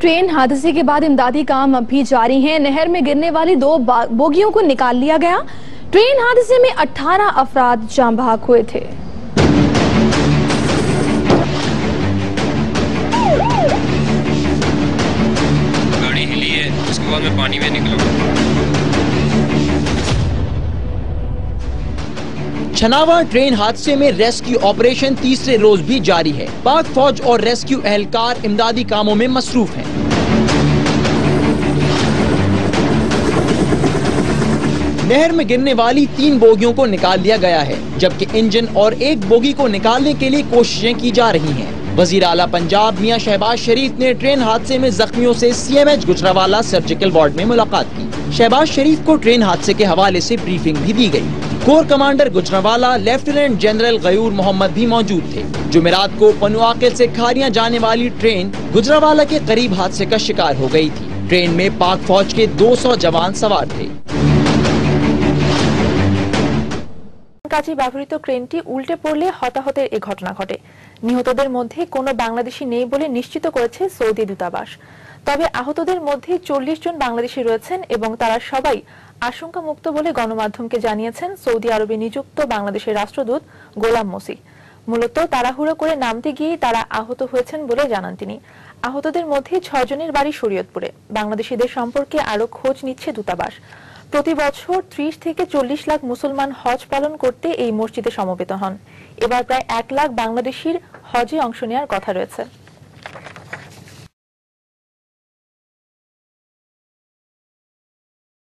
Train हादसे के बाद इमदादी काम अब भी जारी हैं। नहर में गिरने वाली 2 बोगियों को निकाल लिया गया। ट्रेन हादसे में 18 अफराद जान बहक हुए थे। गाड़ी हिली है, उसके बाद मैं पानी में निकला। छनावा ट्रेन हादसे में रेस्क्यू ऑपरेशन तीसरे रोज भी जारी है। पाक फौज और रेस्क्यू एहलकार इमदादी कामों में मसरूफ हैं। नहर में गिरने वाली 3 बोगियों को निकाल लिया गया है, जबकि इंजन और 1 बोगी को निकालने के लिए कोशिशें की जा रही हैं। वजीर आला पंजाब मियां शहबाज शरीफ ने ट्रेन हादसे में जख्मियों से CMH गुजरावाला सर्जिकल वार्ड में मुलाकात की। शहबाज शरीफ को ट्रेन हादसे के हवाले से ब्रीफिंग भी दी गई। Core commander Gujranwala lieutenant general Ghayur Mohammad भी मौजूद थे। जुमेरात को पनुआकिल से खारियां जाने वाली ट्रेन गुजरावाला के करीब हादसे का शिकार हो गई थी। ट्रेन में पाक फौज के 200 जवान सवार थे। কাছে ব্যবহৃত ট্রেনটি উল্টে পড়লে হতাহতের এই ঘটনা ঘটে। নিহতদের মধ্যে কোনো বাংলাদেশি নেই বলে নিশ্চিত করেছে সৌদি দূতাবাস। তবে আহতদের মধ্যে 40 জন বাংলাদেশি রয়েছেন এবং তারা সবাই আশঙ্কামুক্ত বলে গণমাধ্যমকে জানিয়েছেন সৌদি আরবে নিযুক্ত বাংলাদেশের রাষ্ট্রদূত গোলাম মসি। মূলত তাড়াহুড়ো করে নামতে গিয়ে তারা আহত হয়েছেন বলে জানান তিনি। আহতদের মধ্যে 6 জনের বাড়ি শরীয়তপুরে। বাংলাদেশিদের সম্পর্কে আরো খোঁজ নিচ্ছে দূতাবাস। প্রতি বছর 30 থেকে 40 লাখ মুসলমান হজ পালন করতে এই মসজিদে সমবেত হন। এবার প্রায় 1 লাখ বাংলাদেশির হজে অংশ নেওয়ার কথা রয়েছে।